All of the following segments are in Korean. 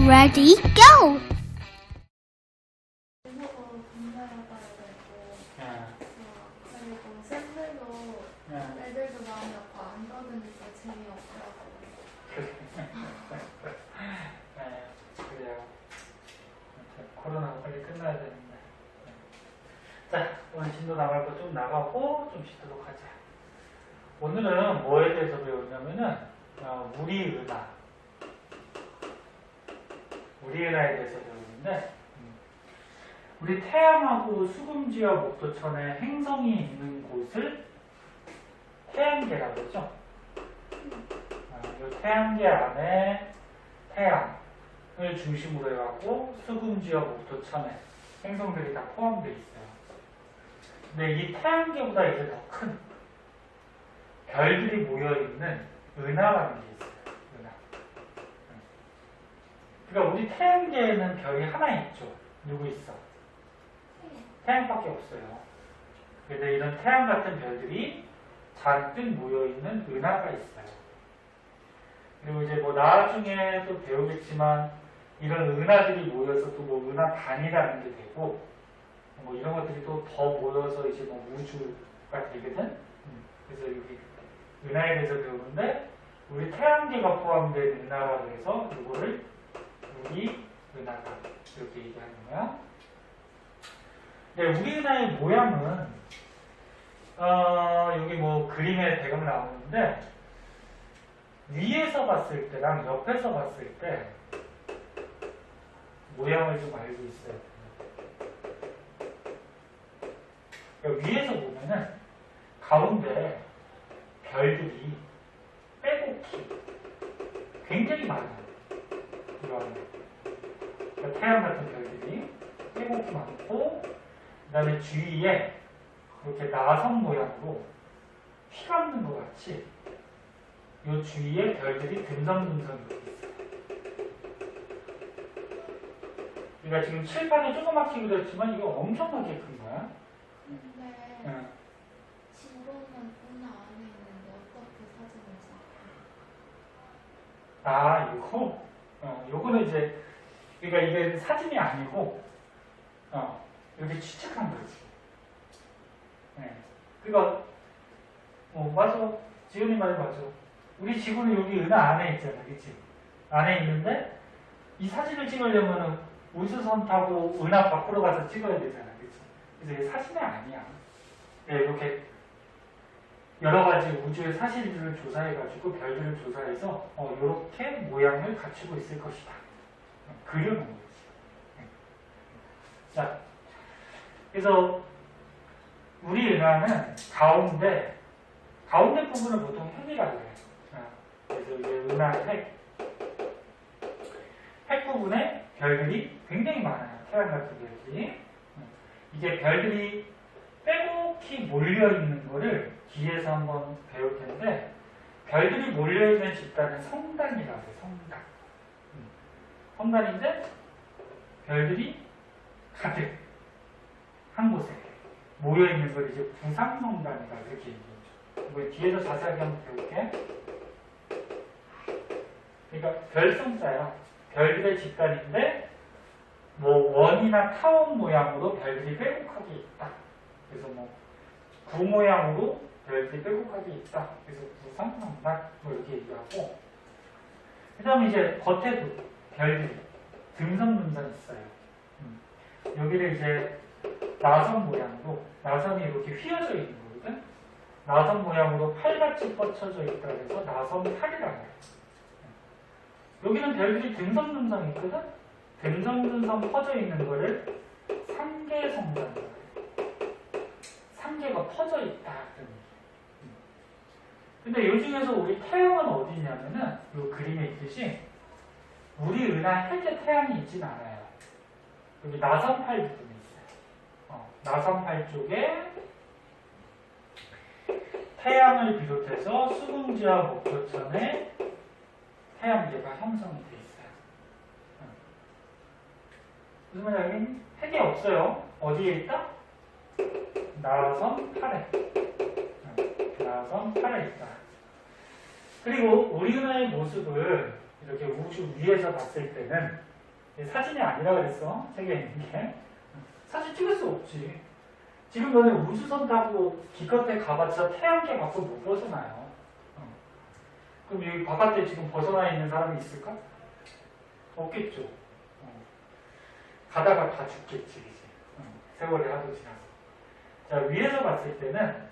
Ready, go! 그리고 쌤들도 애들도 마음이 없고 안 떠드니까 재미없더라고요. 그래요. 코로나가 빨리 끝나야 되는데. 자, 오늘 진도 나갈 거 좀 나가고 좀 쉬도록 하자. 오늘은 뭐에 대해서 배우냐면은 우리 은하에 대해서 배우는데, 우리 태양하고 수금지와 목도천에 행성이 있는 곳을 태양계라고 그러죠. 이 태양계 안에 태양을 중심으로 해갖고 수금지와 목도천에 행성들이 다 포함되어 있어요. 근데 이 태양계보다 이제 더 큰 별들이 모여있는 은하라는 게 있어요. 은하. 그러니까 우리 태양계에는 별이 하나 있죠. 누구 있어? 태양밖에 없어요. 그래서 이런 태양 같은 별들이 잔뜩 모여있는 은하가 있어요. 그리고 이제 뭐 나중에 또 배우겠지만 이런 은하들이 모여서 또 뭐 은하단이라는 게 되고 뭐 이런 것들이 또 더 모여서 이제 뭐 우주가 되거든. 그래서 여기 은하에 대해서 배우는데 우리 태양계가 포함된 은하라고 해서 이거를 우리 은하다 이렇게 얘기하는 거야. 네, 우리 은하의 모양은 여기 뭐 그림에 대강 나오는데 위에서 봤을 때랑 옆에서 봤을 때 모양을 좀 알고 있어야 돼요. 그러니까 위에서 보면은 가운데 별들이 빼곡히 굉장히 많아요. 이런 그러니까 태양 같은 별들이 빼곡히 많고 그 다음에 주위에 이렇게 나선 모양으로 피 감는 것 같이 이 주위에 별들이 듬성듬성 이렇게 있어요. 그러니까 지금 칠판에 조그맣게 그렸지만 이거 엄청나게 큰 거야. 근데 지구는 은하 안에 있는데 어떻게 사진을 찍어요? 요거는 이제 그러니까 이게 사진이 아니고 이렇게 추측한 거지. 그러니까 맞아. 지은이 말이 맞아. 우리 지구는 여기 은하 안에 있잖아, 그치? 안에 있는데 이 사진을 찍으려면은 우주선 타고 은하 밖으로 가서 찍어야 되잖아, 그치? 그래서 이게 사진이 아니야. 이렇게 여러 가지 우주의 사실들을 조사해가지고 별들을 조사해서 이렇게 모양을 갖추고 있을 것이다. 그려놓은 거지. 자, 그래서 우리 은하는 가운데 부분을 보통 핵이라고 해요. 그래서 이제 은하 핵 부분에 별들이 굉장히 많아요. 태양 같은 별들이. 이게 별들이 빼곡히 몰려있는 거를 뒤에서 한번 배울 텐데 별들이 몰려있는 집단은 성단이라고 해요. 성단. 성단인데 별들이 가득 한 곳에 모여있는 걸 이제 부상성단이라고 이렇게 얘기해요. 이거 뒤에서 자세하게 한번 배울게. 그러니까 별성자야. 별들의 집단인데 뭐 원이나 타원 모양으로 별들이 빼곡하게 있다. 그래서 뭐 구 모양으로 별들이 빼곡하게 있다. 그래서 부상성단 뭐 이렇게 얘기하고 그 다음에 이제 겉에도 별들이 듬성듬성 있어요. 여기를 이제 나선 모양으로 나선이 이렇게 휘어져 있는 거거든. 나선 모양으로 팔같이 뻗쳐져 있다 그래서 나선팔이라고 해요. 여기는 별들이 듬성듬성 있거든. 듬성듬성 퍼져 있는 거를 삼계성단이라고 해요. 삼계가 퍼져 있다. 근데 이 중에서 우리 태양은 어디 있냐면은 이 그림에 있듯이 우리 은하 핵에 태양이 있진 않아요. 여기 나선팔 부분이 있어요. 나선팔 쪽에 태양을 비롯해서 수금지와 목도천에 태양계가 형성이 되어 있어요. 무슨 말이야? 핵이 없어요. 어디에 있다? 나선팔에. 나선팔에 있다. 그리고 우리 은하의 모습을 이렇게 우주 위에서 봤을 때는 사진이 아니라 그랬어. 책에 있는 게. 사진 찍을 수 없지. 지금 너네 우주선 타고 기껏해 가봤자 태양계 밖을 못 벗어나요. 그럼 여기 바깥에 지금 벗어나 있는 사람이 있을까? 없겠죠. 가다가 다 죽겠지, 이제. 세월이 하도 지나서. 자, 위에서 봤을 때는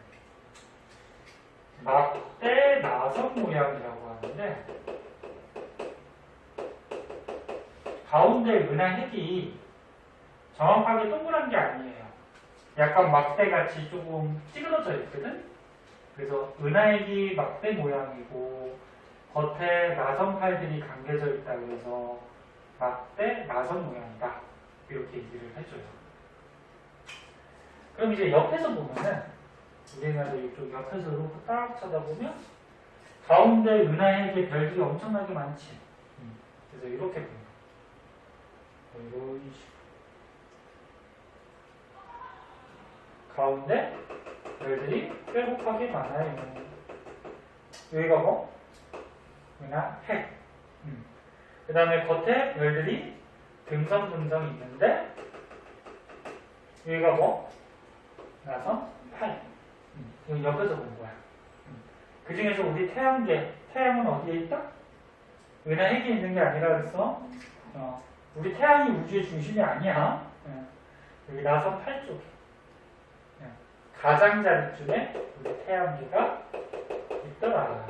막대 나선 모양이라고 하는데, 가운데 은하핵이 정확하게 동그란 게 아니에요. 약간 막대같이 조금 찌그러져 있거든? 그래서 은하핵이 막대 모양이고, 겉에 나선팔들이 감겨져 있다고 해서 막대 나선 모양이다. 이렇게 얘기를 해줘요. 그럼 이제 옆에서 보면은, 우리나라 이쪽 옆에서 이렇게 딱 쳐다보면, 가운데 은하핵의 별들이 엄청나게 많지. 그래서 이렇게 보면, 이런 식으로. 가운데 별들이 빼곡하게 많아요. 여기가 뭐? 은하핵. 그 다음에 겉에 별들이 등성등성 있는데, 여기가 뭐? 나선 팔. 여기 옆에서 본 거야. 그 중에서 우리 태양은 어디에 있다? 은하핵에 있는 게 아니라 그랬어. 우리 태양이 우주의 중심이 아니야. 여기 나선 팔 쪽에. 가장자리쯤에 우리 태양계가 있더라.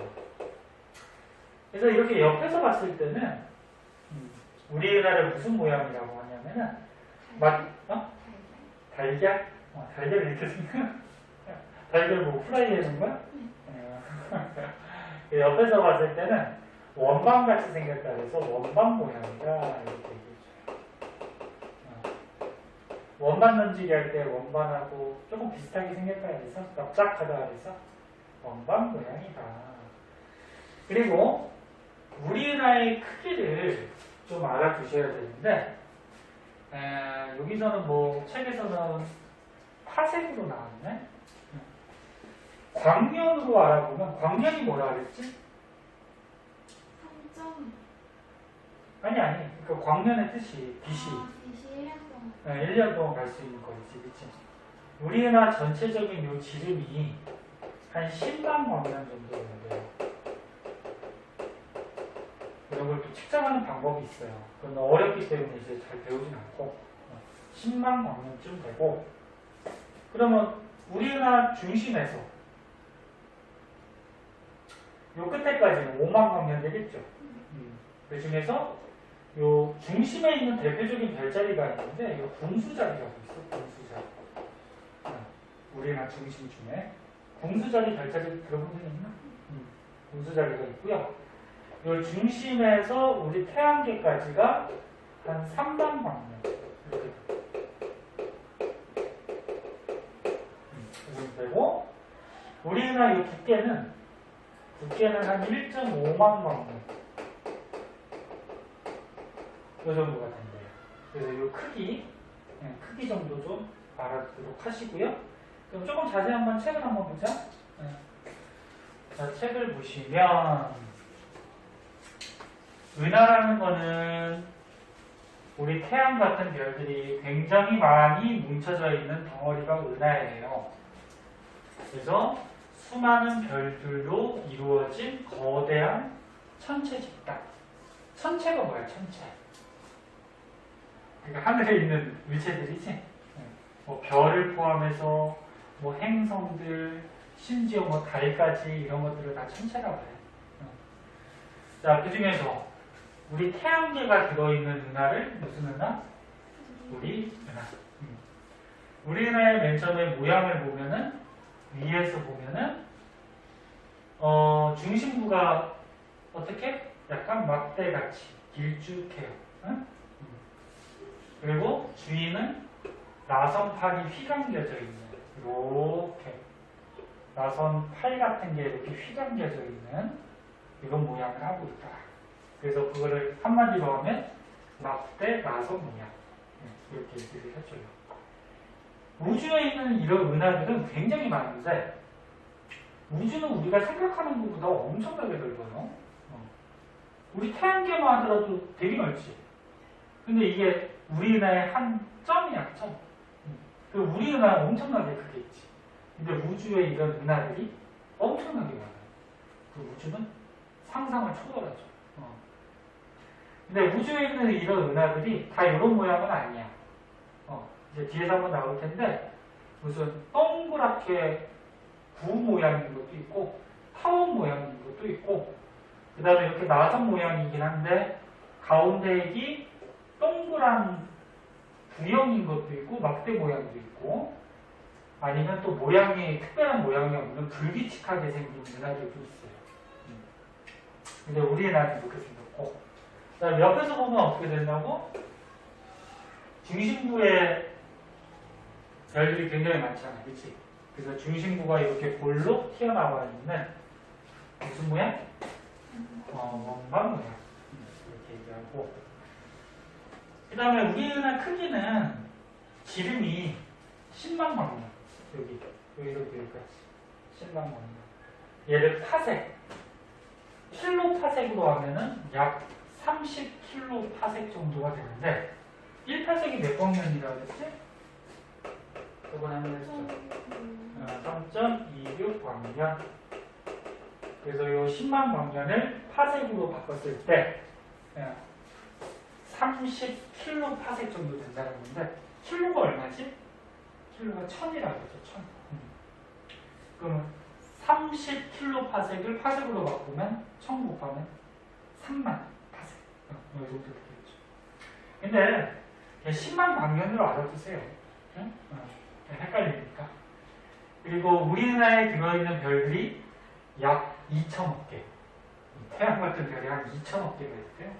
그래서 이렇게 옆에서 봤을 때는 우리나라를 무슨 모양이라고 하냐면은 달걀? 달걀 이렇게 생겨? 달걀 뭐 프라이 해준 거야? 옆에서 봤을 때는 원반같이 생겼다 그래서 원반 모양이다 이렇게 얘기해줘요. 원반 던지기 할 때 원반하고 조금 비슷하게 생겼다 그래서 납작하다 그래서 원반 모양이다. 그리고 우리나라의 크기를 좀 알아두셔야 되는데, 여기서는 뭐 책에서는 파색으로 나왔네. 광년으로 알아보면 광년이 뭐라 그랬지? 3점. 아니. 그 광년의 뜻이 빛이. 빛이 1년 동안. 1년 동안 갈 수 있는 거지, 그치? 우리나라 전체적인 요 지름이 한 10만 광년 정도 되는데요. 이런 걸 또 측정하는 방법이 있어요. 그건 어렵기 때문에 이제 잘 배우진 않고 10만 광년쯤 되고, 그러면 우리나라 중심에서 요 끝에까지는 5만 광년 되겠죠. 그 중에서 요 중심에 있는 대표적인 별자리가 있는데 이거 궁수자리라고 있어. 궁수자리. 우리나라 중심 중에 궁수자리 별자리 들어본 적 있나? 궁수자리가 있고요. 요 중심에서 우리 태양계까지가 한 3만 광년 이렇게 되고, 우리나라 이 두께는 한 1.5만 광년 이 정도가 된대요. 그래서 이 크기 정도 좀 알아두도록 하시고요. 그럼 조금 자세히 한번 책을 한번 보자. 자, 책을 보시면 은하라는 거는 우리 태양 같은 별들이 굉장히 많이 뭉쳐져 있는 덩어리가 은하예요. 그래서 수많은 별들로 이루어진 거대한 천체 집단. 천체가 뭐야, 천체? 그러니까 하늘에 있는 물체들이지. 뭐 별을 포함해서 뭐 행성들, 심지어 뭐 달까지 이런 것들을 다 천체라고 해. 자, 그 중에서 우리 태양계가 들어있는 은하를 무슨 은하? 우리 은하. 우리 은하의 맨 처음에 모양을 보면은, 위에서 보면은 중심부가 어떻게? 약간 막대같이 길쭉해요. 응? 그리고 주위는 나선팔이 휘감겨져 있는, 이렇게 나선팔 같은 게 이렇게 휘감겨져 있는 이런 모양을 하고 있다. 그래서 그거를 한마디로 하면 막대 나선 모양, 이렇게 얘기를 해줘요. 우주에 있는 이런 은하들은 굉장히 많은데, 우주는 우리가 생각하는 것보다 엄청나게 넓어요. 우리 태양계만 하더라도 되게 넓지. 근데 이게 우리 은하의 한 점이야, 점. 그 우리 은하는 엄청나게 크게 있지. 근데 우주에 이런 은하들이 엄청나게 많아요. 그 우주는 상상을 초월하죠. 근데 우주에 있는 이런 은하들이 다 이런 모양은 아니야. 이제 뒤에서 한번 나올 텐데, 무슨 동그랗게 구 모양인 것도 있고, 타원 모양인 것도 있고, 그 다음에 이렇게 나선 모양이긴 한데, 가운데 이 동그란 구형인 것도 있고, 막대 모양도 있고, 아니면 또 모양이, 특별한 모양이 없는 불규칙하게 생긴 은하들도 있어요. 근데 우리 은하는 이렇게 생겼고, 자, 옆에서 보면 어떻게 된다고? 중심부에 별들이 굉장히 많잖아, 그치? 그래서 중심부가 이렇게 볼록 튀어나와 있는 무슨 모양? 원반 모양. 이렇게 얘기하고. 그 다음에 우리 은하 크기는 지름이 10만 광년. 여기서부터 여기까지. 10만 광년. 얘를 파색. 킬로 파색으로 하면은 약 30킬로 파색 정도가 되는데, 1파색이 몇 광년이라고 했지? 저번에 한번 했죠. 3.26 광년. 그래서 이 10만 광년을 파색으로 바꿨을 때 30킬로 파색 정도 된다는 건데, 킬로가 얼마지? 킬로가 1000이라고 했죠. 1000. 그러면 30킬로 파색을 파색으로 바꾸면 1000 곱하면 3만 파색. 이 정도 되겠죠. 근데 10만 광년으로 알아두세요. 응? 헷갈리니까. 그리고 우리 은하에 들어있는 별들이 약 2천억 개. 태양 같은 별이 한 2천억 개가 있대요.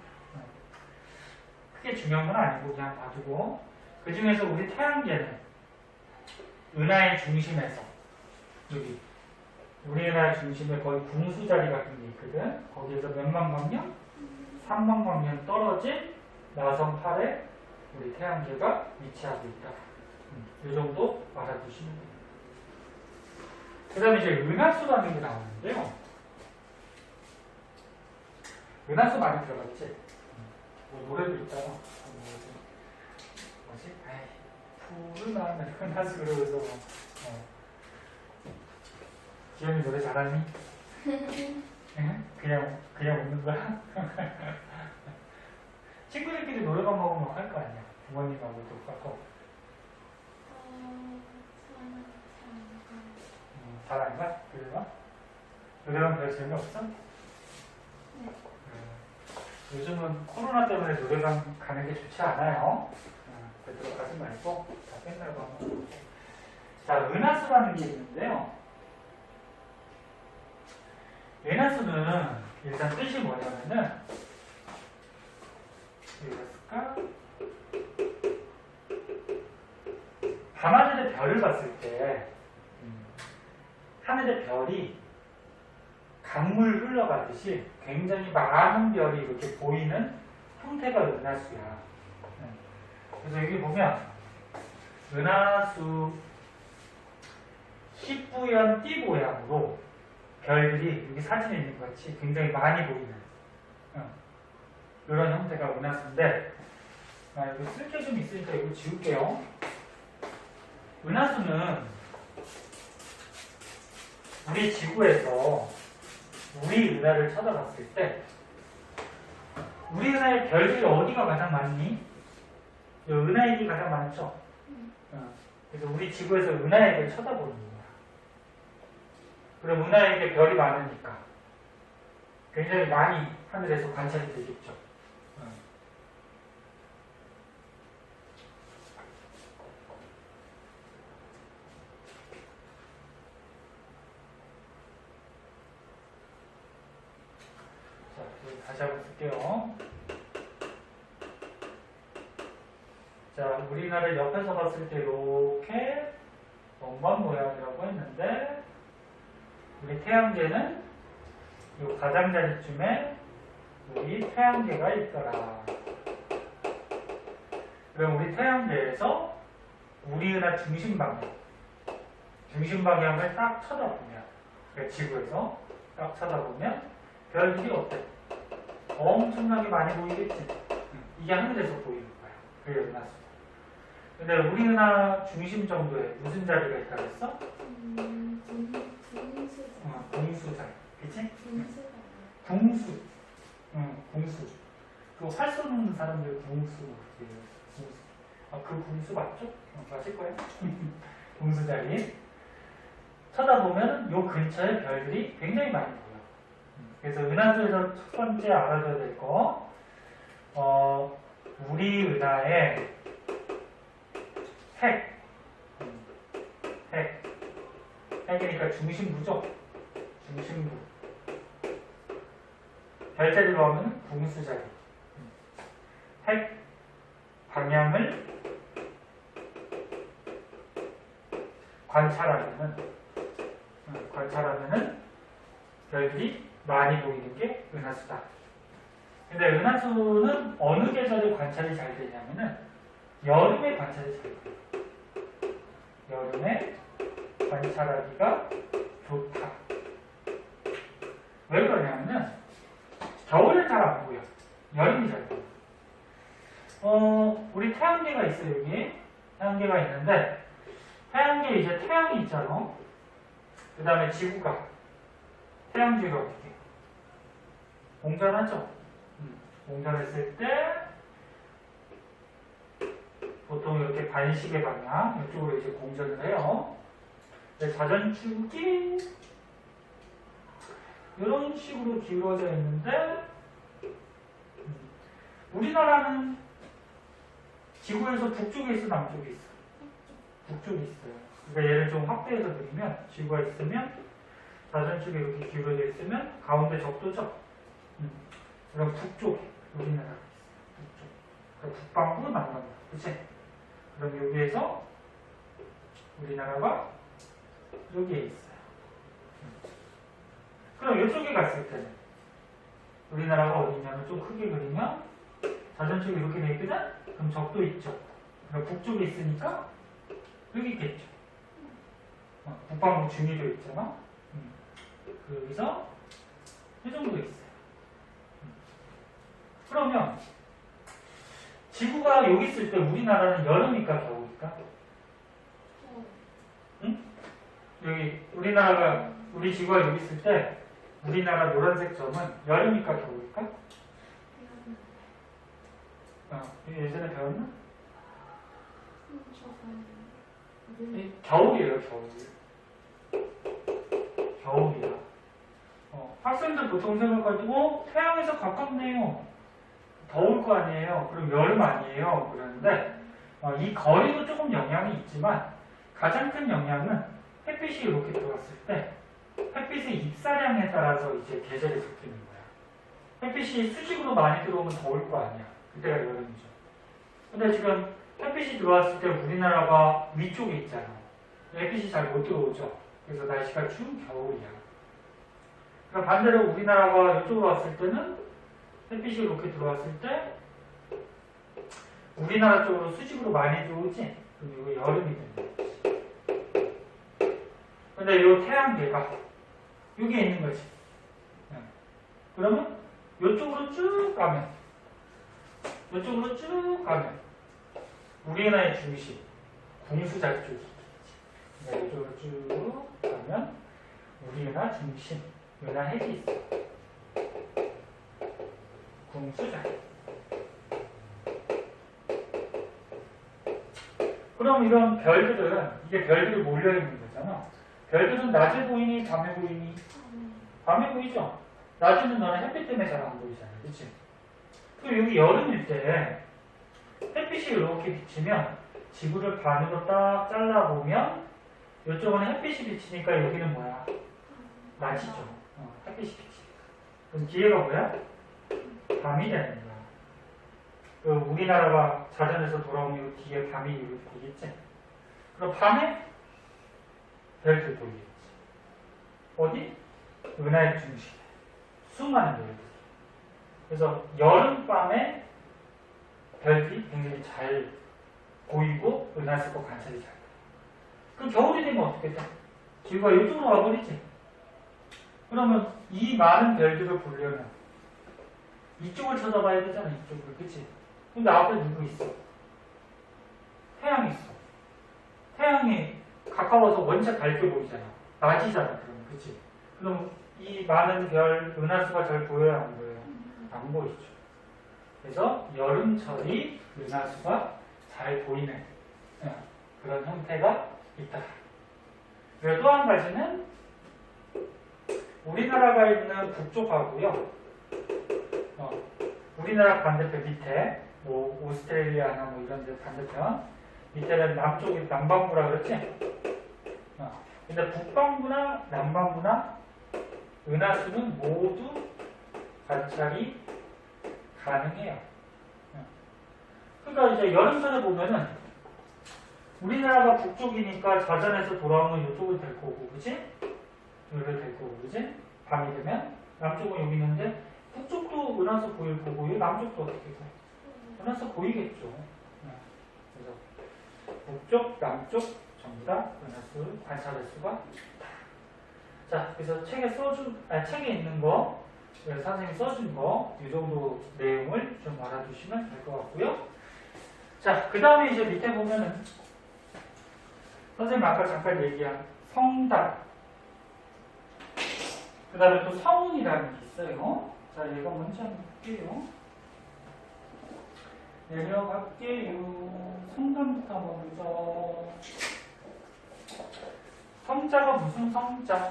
크게 중요한 건 아니고 그냥 봐두고, 그 중에서 우리 태양계는 은하의 중심에서, 여기 우리 은하 중심에 거의 궁수자리 같은 게 있거든. 거기에서 몇만 광년? 3만 광년 떨어진 나선 8에 우리 태양계가 위치하고 있다. 이 정도 알아두시면 됩니다. 그 다음에 이제 은하수라는 게 나오는데요. 은하수 많이 들어봤지? 노래도 있잖아. 뭐지? 푸르나 은하수 그러면서 기현이 노래 잘하니? 그냥 웃는 거야? 친구들끼리 노래방 먹으면 할 거 아니야. 부모님하고 똑같고. 잘 안 가? 그래요? 노래방 별 재미없어? 네. 요즘은 코로나 때문에 노래방 가는 게 좋지 않아요. 그대로 가지 말고 다 끝나고 한번. 자, 은하수라는 게 있는데요. 은하수는 일단 뜻이 뭐냐면은, 이랬을까? 밤하늘의 별을 봤을 때 하늘의 별이 강물 흘러가듯이 굉장히 많은 별이 이렇게 보이는 형태가 은하수야. 그래서 여기 보면 은하수 희뿌연 띠 모양으로 별들이 여기 사진에 있는 것 같이 굉장히 많이 보이는 이런 형태가 은하수인데, 이거 쓸 게 좀 있으니까 이거 지울게요. 은하수는 우리 지구에서 우리 은하를 쳐다봤을 때 우리 은하의 별들이 어디가 가장 많니? 은하액이 가장 많죠? 그래서 우리 지구에서 은하액을 쳐다보는 거야. 그럼 은하액에 별이 많으니까 굉장히 많이 하늘에서 관찰이 되겠죠. 다시 한번 쓸게요. 자, 우리나라를 옆에서 봤을 때 이렇게 원반 모양이라고 했는데, 우리 태양계는 이 가장자리쯤에 우리 태양계가 있더라. 그럼 우리 태양계에서 우리 은하 중심 방향을 딱 쳐다보면, 그러니까 지구에서 딱 쳐다보면 별들이 어때? 엄청나게 많이 보이겠지? 이게 하늘에서 보이는 거야. 그게 은하수다. 근데 우리 은하 중심 정도에 무슨 자리가 있다고 했어? 궁수 자리. 그치? 궁수. 궁수. 그 활 쏘는 사람들 궁수. 궁수. 그 궁수 맞죠? 맞을 거예요. 궁수 자리. 쳐다보면 요 근처에 별들이 굉장히 많이 보여. 그래서 은하수에서 첫 번째 알아둬야 될 거, 우리 은하의 핵이니까 중심부죠. 중심부. 별자리로 하면 궁수자리. 핵 방향을 관찰하면은 별들이 많이 보이는 게 은하수다. 근데 은하수는 어느 계절에 관찰이 잘 되냐면은 여름에 관찰이 잘 돼요. 여름에 관찰하기가 좋다. 왜 그러냐면은 겨울에 잘 안 보여. 여름이 잘 보여. 우리 태양계가 있어요. 여기 태양계가 있는데 태양계에 이제 태양이 있잖아. 그 다음에 지구가 태양계가 어떻게 공전하죠. 공전했을 때 보통 이렇게 반시계 방향 이쪽으로 이제 공전을 해요. 자전축이 이런 식으로 기울어져 있는데 우리나라는 지구에서 북쪽에 있어 남쪽에 있어? 북쪽에 있어요. 그러니까 얘를 좀 확대해서 그리면 지구가 있으면 자전축이 이렇게 기울어져 있으면 가운데 적도죠. 그럼 북쪽에 우리나라가 있어요. 북쪽. 그러니까 북반구 남반구. 그치? 그럼 여기에서 우리나라가 여기에 있어요. 그럼 이쪽에 갔을 때는 우리나라가 어디 있냐면 좀 크게 그리면 자전축이 이렇게 돼 있거든? 그럼 적도 있죠. 그러니까 북쪽에 있으니까 여기 있겠죠. 북반구 중위도 있잖아. 여기서 이 정도 있어요. 그러면 지구가 여기 있을 때 우리나라는 여름일까 겨울일까? 응? 여기 우리나라가 우리 지구가 여기 있을 때 우리나라 노란색 점은 여름일까 겨울일까? 예전에 배웠나? 겨울이에요, 겨울. 겨울이야. 학생들 보통 생각하고 태양에서 가깝네요. 더울 거 아니에요. 그럼 여름 아니에요. 그러는데 이 거리도 조금 영향이 있지만 가장 큰 영향은 햇빛이 이렇게 들어왔을 때 햇빛의 입사량에 따라서 이제 계절이 바뀌는 거야. 햇빛이 수직으로 많이 들어오면 더울 거 아니야. 그때가 여름이죠. 근데 지금 햇빛이 들어왔을 때 우리나라가 위쪽에 있잖아. 햇빛이 잘 못 들어오죠. 그래서 날씨가 추운 겨울이야. 그러니까 반대로 우리나라가 이쪽으로 왔을 때는 햇빛이 이렇게 들어왔을 때 우리나라 쪽으로 수직으로 많이 들어오지? 그럼 이거 여름이 되는 거지. 근데 이 태양계가 여기에 있는 거지. 그러면 이쪽으로 쭉 가면 우리나라의 중심 궁수자리 쪽이 있겠지. 이쪽으로 쭉 가면 우리나라 중심 은하 핵이 있어. 궁수자리. 그럼 이런 별들은 이게 별들이 몰려있는 거잖아. 별들은 낮에 보이니 밤에 보이니? 밤에 보이죠? 낮에는 너는 햇빛 때문에 잘 안 보이잖아. 그치? 그리고 여기 여름일 때 햇빛이 이렇게 비치면 지구를 반으로 딱 잘라보면 이쪽은 햇빛이 비치니까 여기는 뭐야? 낮이죠. 햇빛이 비치니까. 그럼 뒤에가 뭐야? 밤이 되는 거야. 그 우리나라가 자전에서 돌아오면 뒤에 밤이 이렇게 되겠지? 그럼 밤에 별들 보이겠지. 어디? 은하의 중심에. 수많은 별들. 그래서 여름밤에 별들이 굉장히 잘 보이고 은하수가 관찰이 잘 돼. 그럼 겨울이 되면 어떻게 돼? 지구가 이쪽으로 와버리지. 그러면 이 많은 별들을 보려면 이쪽을 쳐다봐야 되잖아. 이쪽을. 그치? 근데 앞에 누구 있어? 태양이 있어. 태양이 가까워서 원체 밝게 보이잖아. 낮이잖아, 그러면. 그치? 그럼 이 많은 별, 은하수가 잘 보여요? 안 보여요? 안 보이죠. 그래서 여름철이 은하수가 잘 보이는 그런 형태가 있다. 그리고 또 한 가지는 우리나라가 있는 북쪽하고요. 우리나라 반대편 밑에, 뭐 오스트레일리아나 뭐 이런 데 반대편 밑에는 남쪽이 남반구라 그랬지? 근데 북반구나 남반구나 은하수는 모두 관찰이 가능해요. 그러니까 이제 여름철에 보면은 우리나라가 북쪽이니까 자전에서 돌아오면 이쪽을 될 거고, 그치? 여기를 될 거고, 그치? 밤이 되면 남쪽은 여기 있는데 북쪽도 은하수 보일 거고, 이 남쪽도 어떻게 돼? 은하수 보이겠죠. 그래서 북쪽, 남쪽 전부 다 은하수를 관찰할 수가 있다. 자, 그래서 책에 있는 거, 선생님이 써준 거, 이 정도 내용을 좀 알아두시면 될 것 같고요. 자, 그 다음에 이제 밑에 보면은, 선생님 아까 잠깐 얘기한 성단, 그 다음에 또 성운이라는 게 있어요. 자, 얘가 뭔지 한번 볼게요. 내려갈게요. 성단부터 한번 보죠. 성자가 무슨 성자?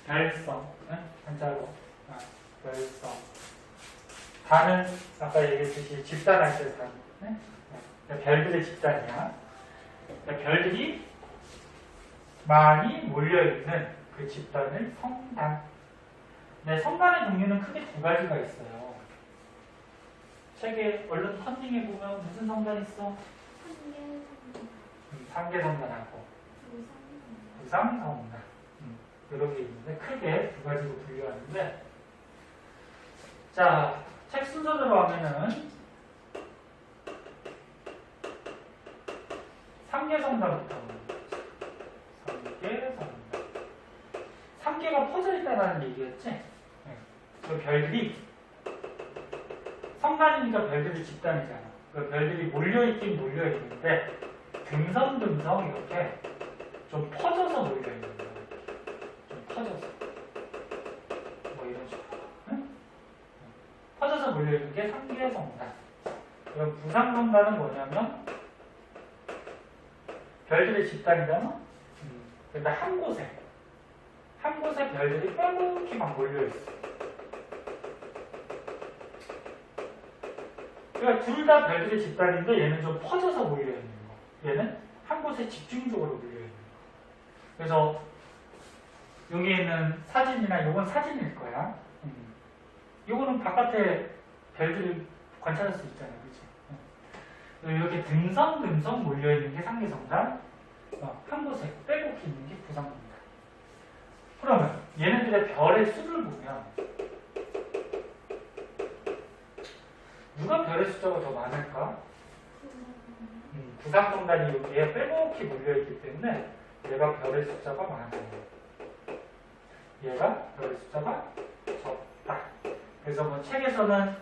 별성. 네? 한자로. 별성. 단은 아까 얘기했듯이 집단할 때 단. 네? 별들의 집단이야. 별들이 많이 몰려있는 그 집단을 성단. 네, 성단의 종류는 크게 두 가지가 있어요. 책에 얼른 컨닝해 보면 무슨 성단 있어? 상계성단하고 부상성단. 이런 게 있는데 크게 두 가지로 분류하는데, 자, 책 순서대로 하면은 상계성단부터 합니다. 상계성단. 상계가 퍼져 있다는 얘기였지? 네. 그 별들이 성단이니까 별들이 집단이잖아. 그 별들이 몰려있긴 몰려있는데 듬성듬성 이렇게 좀 퍼져서 몰려있는 거야. 좀 퍼져서. 뭐 이런 식으로. 응? 퍼져서 몰려있는 게 상계성단. 그럼 부상성단은 뭐냐면 별들의 집단이잖아? 근데 한 곳에 별들이 빼곡히 막 몰려있어. 그러니까 둘 다 별들의 집단인데 얘는 좀 퍼져서 몰려있는 거. 얘는 한 곳에 집중적으로 몰려있는 거. 그래서 여기 있는 사진이나 요건 사진일 거야. 요거는 바깥에 별들을 관찰할 수 있잖아. 그치? 이렇게 듬성듬성 몰려있는 게 상계성단, 한 곳에 빼곡히 있는 게 부상성단. 그러면 얘네들의 별의 수를 보면 누가 별의 숫자가 더 많을까? 부상성단이 여기에 빼곡히 몰려있기 때문에 얘가 별의 숫자가 많아요. 얘가 별의 숫자가 적다. 그래서 뭐 책에서는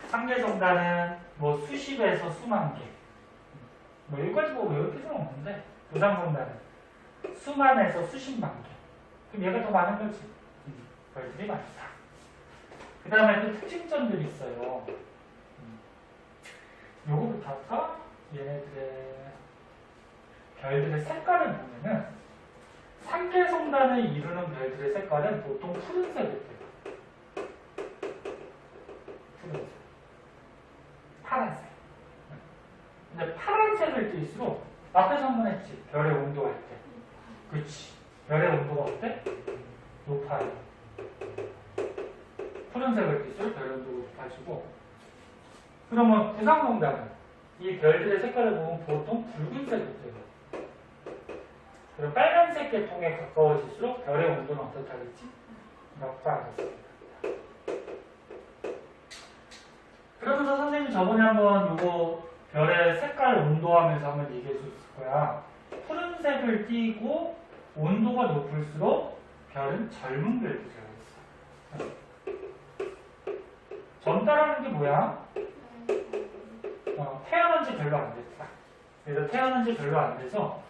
상계성단은 뭐 수십에서 수만 개, 뭐 여기까지 뭐 외울 필요는 없는데 부상성단은 수만에서 수십만 개. 그럼 얘가 더 많은 거지. 별들이 많다. 그 다음에 또 특징점들이 있어요. 요거부터 할까? 얘네들의 별들의 색깔을 보면은 상계성단을 이루는 별들의 색깔은 보통 푸른색일 때요. 푸른색. 파란색. 근데 파란색을 띨수록 앞에서 한번 했지. 별의 온도 할 때. 그치. 별의 온도가 어때? 높아요. 푸른색을 띨수록 별의 온도가 높아지고, 그러면 부상성단은 이 별들의 색깔을 보면 보통 붉은색을 떼요. 그럼 빨간색 계통에 가까워질수록 별의 온도는 어떻다겠지? 높아졌습니다. 그러면서 선생님이 저번에 한번 요거 별의 색깔 온도하면서 한번 얘기해 줬을 거야. 푸른색을 띠고 온도가 높을수록 별은 젊은 별들이라고 했어. 젊다라는 게 뭐야? 태어난 지 별로 안 됐다. 그래서 태어난 지 별로 안 돼서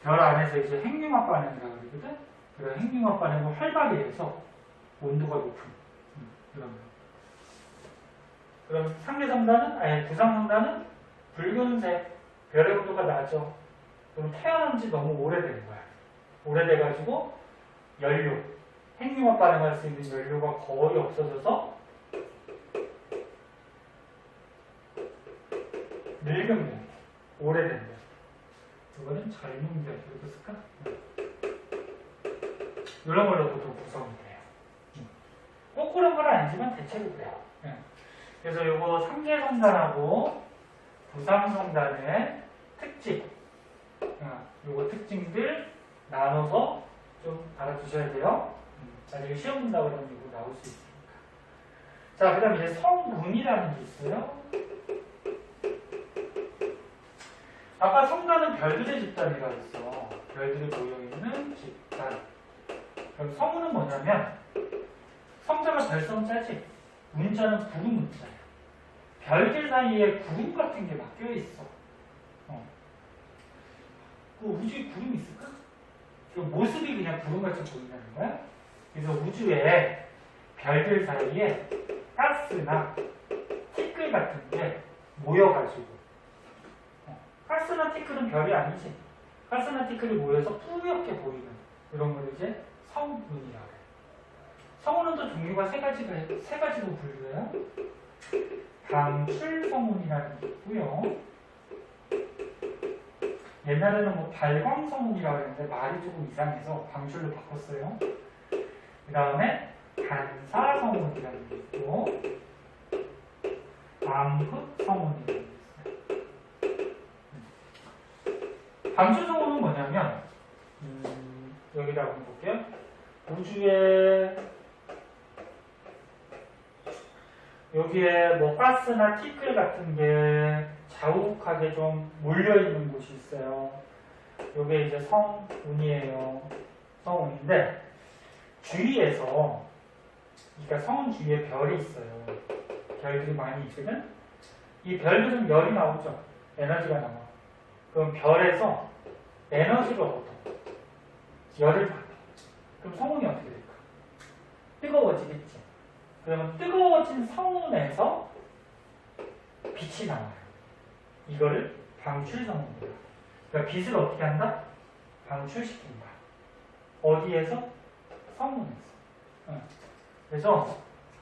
별 안에서 이제 핵융합 반응이라고 그러거든. 그런 핵융합 반응을 활발히 해서 온도가 높은 이런 거. 그럼 부상성단은 붉은색, 별의 온도가 낮죠. 그럼 태어난 지 너무 오래된 거야. 오래돼가지고 연료, 핵융합 반응할 수 있는 연료가 거의 없어져서 늙은 별, 오래된 별. 이거는 젊은 별, 이렇게 쓸까? 이런 걸로 보통 구성이 돼요. 꼭 그런 건 아니지만 대체로 그래요. 그래서 요거 상계성단하고 부상성단의 특징, 요거 특징들 나눠서 좀 알아두셔야 돼요. 나중에 시험 본다고 그러면 이거 나올 수 있으니까. 자, 그 다음에 이제 성운이라는 게 있어요. 아까 성단은 별들의 집단이라고 했어. 별들이 모여있는 집단. 그럼 성운은 뭐냐면, 성자가 별성자지, 문자는 구름 문자예요. 별들 사이에 구름 같은 게 막 껴있어. 그 우주에 구름이 있을까? 그 모습이 그냥 구름같이 보인다는 거야. 그래서 우주에 별들 사이에 가스나 티끌 같은 게 모여가지고, 가스나 티끌은 별이 아니지. 가스나 티끌이 모여서 뿌옇게 보이는 이런 걸 이제 성운이라고 해. 성운도 종류가 세 가지로 분류해요. 방출성운이라는 게 있고요. 옛날에는 뭐 발광성운이라고 했는데 말이 조금 이상해서 방출로 바꿨어요. 그 다음에 반사성운이라는 게 있고, 암흑성운이라는 게 있어요. 방출성운은 뭐냐면, 여기다 한번 볼게요. 우주에 여기에 뭐 가스나 티끌 같은 게 자욱하게 좀 몰려있는 곳이 있어요. 요게 이제 성운이에요. 성운인데 주위에서, 그러니까 성운 주위에 별이 있어요. 별들이 많이 있거든. 이 별들은 열이 나오죠. 에너지가 나와. 그럼 별에서 에너지를 얻어. 열을 받아. 그럼 성운이 어떻게 될까? 뜨거워지겠지. 그러면 뜨거워진 성운에서 빛이 나와요. 이거를 방출성운이에요. 그러니까 빛을 어떻게 한다? 방출시킨다. 어디에서? 성운에서. 그래서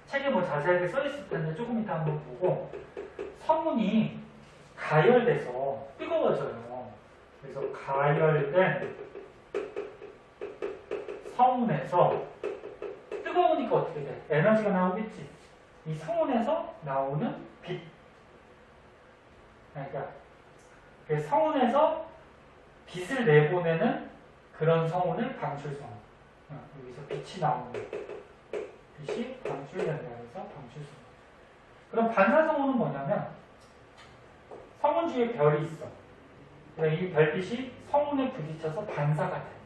책에 뭐 자세하게 써있을 텐데 조금 이따 한번 보고, 성운이 가열돼서 뜨거워져요. 그래서 가열된 성운에서 뜨거우니까 어떻게 돼? 에너지가 나오겠지. 이 성운에서 나오는 빛. 그러니까 그 성운에서 빛을 내보내는 그런 성운을 방출성운. 여기서 빛이 나오는 빛이 방출된다 해서 방출성운. 그럼 반사성운은 뭐냐면, 성운 주위에 별이 있어. 이 별빛이 성운에 부딪혀서 반사가 돼.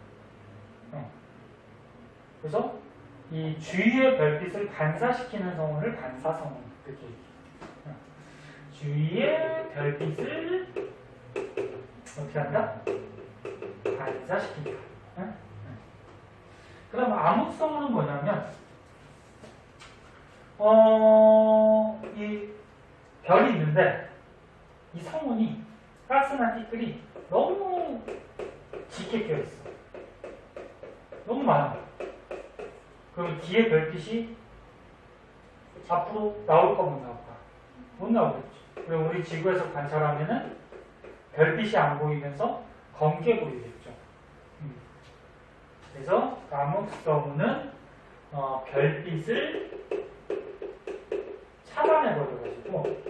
그래서 이 주위의 별빛을 반사시키는 성운을 반사성운 이렇게 얘기해요. 주위의 별빛을 어떻게 한다? 반사시킨다. 그럼 암흑성운은 뭐냐면, 이 별이 있는데 이 성운이, 가스나 티끌이 너무 짙게 껴있어. 너무 많아. 그럼 뒤에 별빛이 앞으로 나올까 못 나올까? 못 나오겠죠. 그럼 우리 지구에서 관찰하면은 별빛이 안 보이면서 검게 보이겠죠. 그래서 암흑성운은 별빛을 차단해버려가지고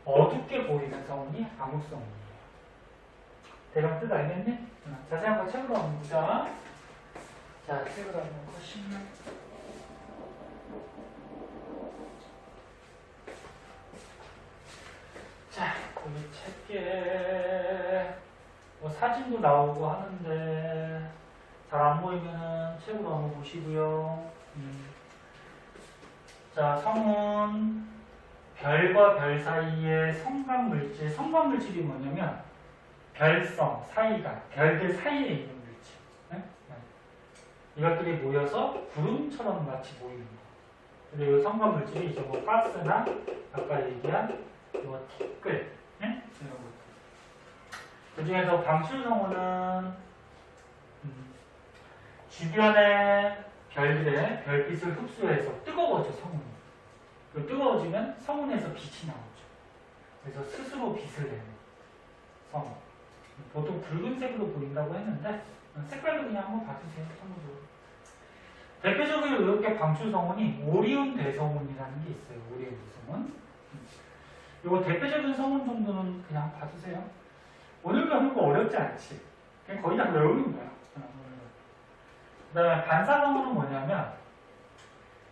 어둡게 보이는 성운이 암흑성운이에요. 대강 뜻 알겠니? 자세한 거 책으로 한번 보자. 자, 책으로 한번 보시면. 자, 거기 책에 뭐 사진도 나오고 하는데 잘 안 보이면은 책으로 한번 보시고요. 자, 성운 별과 별 사이의 성광물질. 성광물질이 뭐냐면 별성, 사이가, 별들 사이에 있는 물질. 네? 네. 이것들이 모여서 구름처럼 마치 모이는 거. 그리고 성과 물질이 이제 뭐 가스나 아까 얘기한 뭐 티끌, 네? 이런 것들. 그 중에서 방출성운은 주변의 별들의 별빛을 흡수해서 뜨거워져 성운이. 그 뜨거워지면 성운에서 빛이 나오죠. 그래서 스스로 빛을 내는 성운. 보통 붉은색으로 보인다고 했는데 색깔도 그냥 한번 봐주세요. 참고로. 대표적으로 이렇게 방출성운이 오리온 대성운이라는 게 있어요. 오리온 대성운. 이거 대표적인 성운 정도는 그냥 봐주세요. 오늘 배우는 거 어렵지 않지. 그냥 거의 다 외우는 거야. 그 다음에 반사성운은 뭐냐면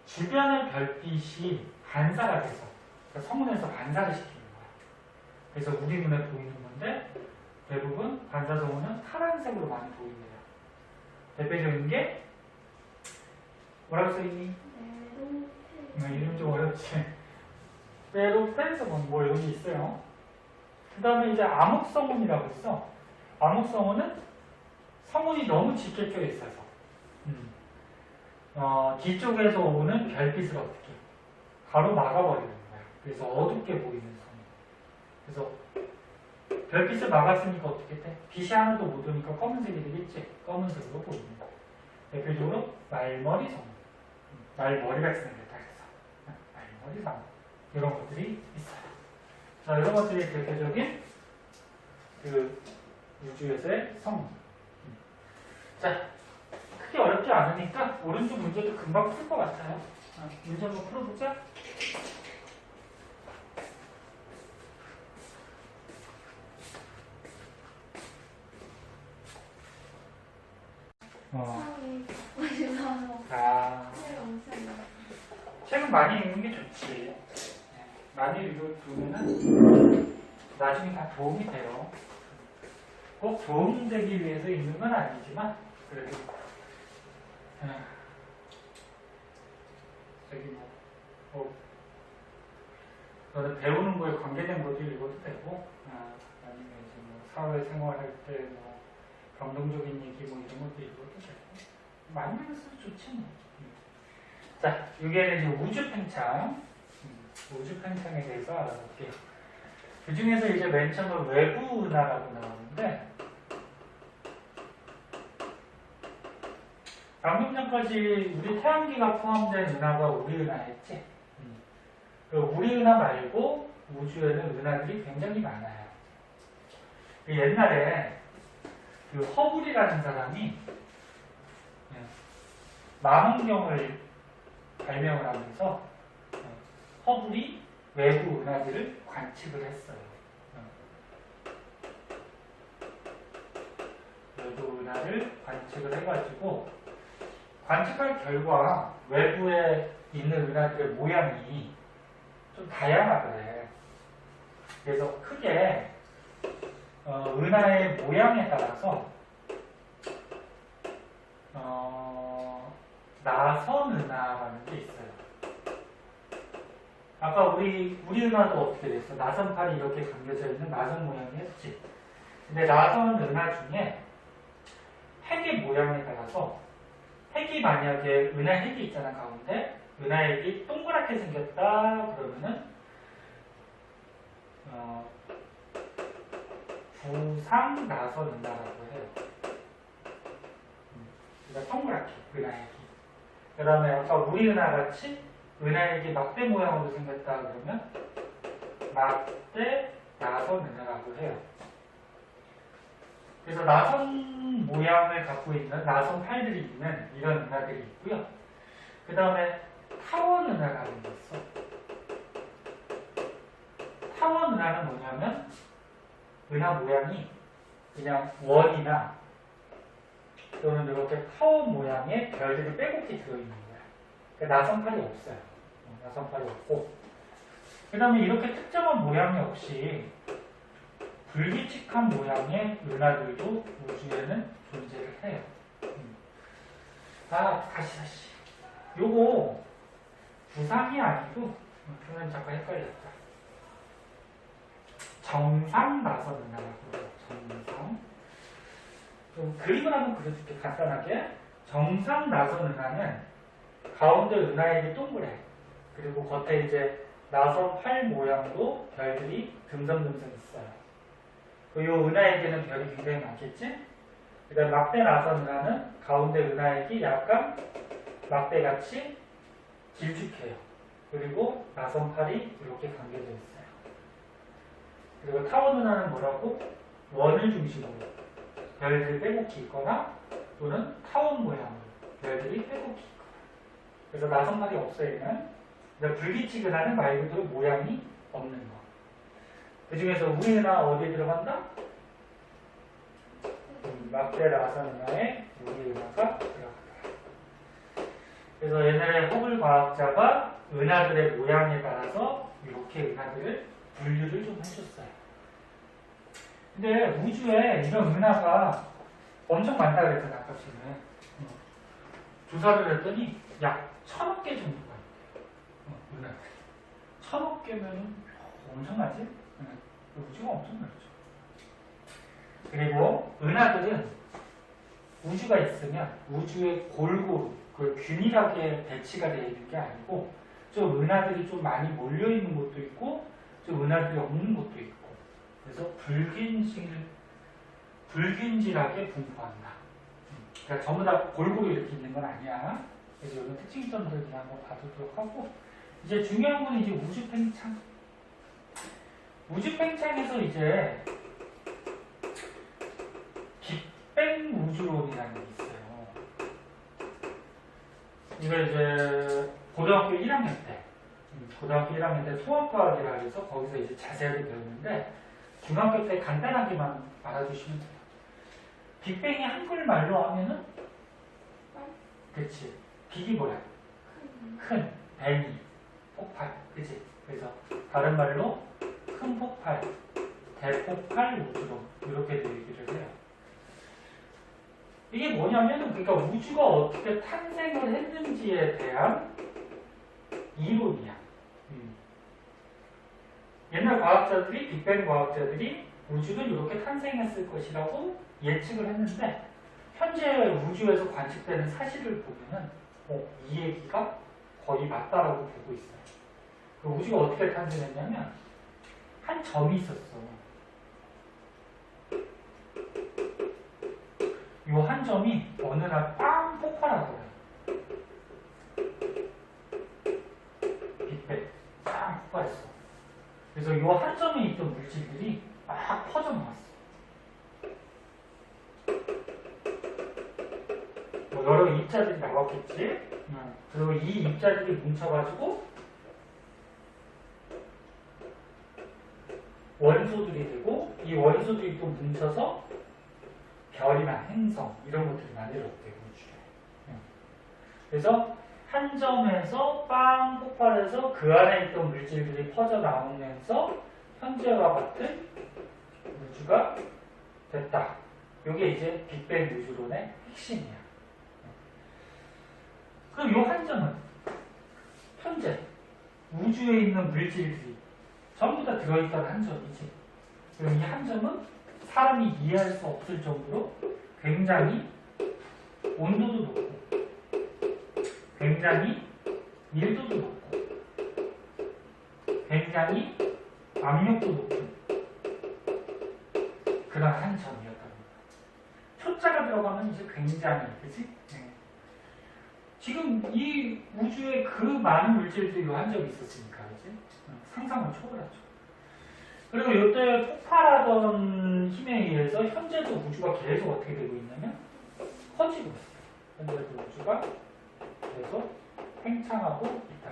주변의 별빛이 반사가 돼서 그러니까 성운에서 반사를 시키는 거야. 그래서 우리 눈에 보이는 건데 대부분 반사성운은 파란색으로 많이 보입니다. 대표적인 게 뭐라고 써있니? 이름 좀 어렵지. 페로펜성운 뭐 여기 있어요. 그 다음에 이제 암흑성운이라고 있어. 암흑성운은 성운이 너무 짙게 껴 있어서 뒤쪽에서 오는 별빛을 어떻게 가로막아버리는 거야. 그래서 어둡게 보이는 성운. 그래서 별빛을 막았으니까 어떻게 돼? 빛이 하나도 못 오니까 검은색이 되겠지. 검은색으로 보이는 거야. 대표적으로 말머리 성운. 말머리가 생겼다 해서 말머리 성운. 이런 것들이 있어요. 자, 이런 것들이 대표적인 그 우주에서의 성운. 자, 크게 어렵지 않으니까 오른쪽 문제도 금방 풀 것 같아요. 문제 한번 풀어보자. 책은 많이 읽는 게 좋지. 많이 읽으면은 나중에 다 도움이 돼요. 꼭 도움되기 위해서 읽는 건 아니지만 그래도 저기 너는 배우는 거에 관계된 것도 읽어도 되고 아니면 이제 뭐 사회생활할 때 뭐 감동적인 얘기 뭐 이런 것도 읽어도 되고 많이 읽었어도 좋지 뭐. 자, 이게 이제 우주팽창 우주팽창에 대해서 알아볼게요. 그 중에서 이제 맨 처음에 외부 은하라고 나오는데 방금 전까지 우리 태양계가 포함된 은하가 우리 은하였지. 그 우리 은하 말고 우주에는 은하들이 굉장히 많아요. 그 옛날에 그 허블이라는 사람이 망원경을 발명을 하면서 허블이 외부 은하들을 관측을 했어요. 외부 은하를 관측을 해가지고 관측할 결과 외부에 있는 은하들의 모양이 좀 다양하더래. 그래서 크게 은하의 모양에 따라서 나선 은하라는 게 있어요. 아까 우리 은하도 어떻게 됐어? 나선팔이 이렇게 감겨져 있는 나선 모양이었지. 근데 나선 은하 중에 핵의 모양에 따라서 핵이 만약에 은하 핵이 있잖아 가운데 은하 핵이 동그랗게 생겼다 그러면은 부상 나선 은하라고 해요. 그러니까 동그랗게 은하 핵이. 그 다음에 아까 우리 은하 같이 은하 핵이 막대 모양으로 생겼다 그러면 막대 나선 은하라고 해요. 그래서 나선 모양을 갖고 있는 나선 팔들이 있는 이런 은하들이 있고요. 그 다음에 타원 은하라는 게 있어. 타원 은하는 뭐냐면 은하 모양이 그냥 원이나 또는 이렇게 타원 모양의 별들이 빼곡히 들어있는 거야. 그러니까 나선팔이 없어요. 나선팔이 없고 그 다음에 이렇게 특정한 모양이 없이 불규칙한 모양의 은하들도 우주에는 존재를 해요. 다시. 요거 부상이 아니고 그러면 잠깐 헷갈렸다. 정상 나선 은하라고 해요. 정상 좀 그림을 한번 그려줄게. 간단하게. 정상 나선 은하는 가운데 은하액이 동그래. 그리고 겉에 이제 나선 팔 모양으로 별들이 듬성듬성 있어요. 이 은하에게는 별이 굉장히 많겠지? 그다음 막대 나선 은하는 가운데 은하액이 약간 막대같이 길쭉해요. 그리고 나선 팔이 이렇게 감겨져 있어요. 그리고 타원 은하는 뭐라고? 원을 중심으로 별들이 빼곡히 있거나 또는 타원 모양으로 별들이 빼곡히 있거나. 그래서 나선 팔이 없어요. 얘는. 불규칙은하는 말 그대로 모양이 없는 거. 그 중에서 우리 은하 어디에 들어간다? 막대 나선 은하에 우리 은하가 들어가더라. 그래서 옛날에 허블 과학자가 은하들의 모양에 따라서 이렇게 은하들을 분류를 좀 해줬어요. 근데 우주에 이런 은하가 엄청 많다 그랬잖아, 아까 전에. 조사를 했더니 약 1000억 개 정도가 있대요. 은하들. 1000억 개면 엄청나지? 우주가 엄청 넓죠. 그리고 은하들은 우주가 있으면 우주에 골고루 균일하게 배치가 되어 있는 게 아니고 좀 은하들이 좀 많이 몰려 있는 곳도 있고 좀 은하들이 없는 곳도 있고 그래서 불균질하게 분포한다. 그러니까 전부 다 골고루 이렇게 있는 건 아니야. 그래서 이런 특징점들을 그냥 한번 봐두도록 하고 이제 중요한 건 이제 우주 팽창. 우주 팽창에서 이제 빅뱅 우주론이라는 게 있어요. 이거 이제 고등학교 1학년 때 통합과학이라 해서 거기서 이제 자세하게 배우는데 중학교 때 간단하게만 알아두시면 돼요. 빅뱅이 한글말로 하면은 그치. 빅이 뭐야? 큰, 뱅이, 폭발, 그치? 그래서 다른 말로 큰 폭발, 대폭발 우주론 이렇게도 얘기를 해요. 이게 뭐냐면 그러니까 우주가 어떻게 탄생을 했는지에 대한 이론이야. 옛날 과학자들이 빅뱅 과학자들이 우주는 이렇게 탄생했을 것이라고 예측을 했는데 현재 우주에서 관측되는 사실을 보면은 이 얘기가 거의 맞다라고 보고 있어요. 그 우주가 어떻게 탄생했냐면 한 점이 있었어. 이 한 점이 어느 날 빵 폭발하더래요. 빅뱅 빵 폭발했어. 그래서 이 한 점에 있던 물질들이 막 퍼져나왔어. 여러 입자들이 나왔겠지. 그리고 이 입자들이 뭉쳐가지고 원소들이 되고 이 원소들이 또 뭉쳐서 별이나 행성 이런 것들이 만들어졌대요. 우주에. 그래서 한 점에서 빵 폭발해서 그 안에 있던 물질들이 퍼져나오면서 현재와 같은 우주가 됐다. 이게 이제 빅뱅 우주론의 핵심이야. 그럼 이 한 점은 현재 우주에 있는 물질들이 전부 다 들어있던 한 점이지. 그럼 이 한 점은 사람이 이해할 수 없을 정도로 굉장히 온도도 높고 굉장히 밀도도 높고 굉장히 압력도 높은 그런 한 점이었던 겁니다. 초자가 들어가면 이제 굉장히, 그치? 네. 지금 이 우주에 그 많은 물질들이 한 점이 있었으니까, 그치? 상상을 초월하죠. 그리고 이때 폭발하던 힘에 의해서 현재도 우주가 계속 어떻게 되고 있냐면 커지고 있어요. 현재도 우주가 계속 팽창하고 있다.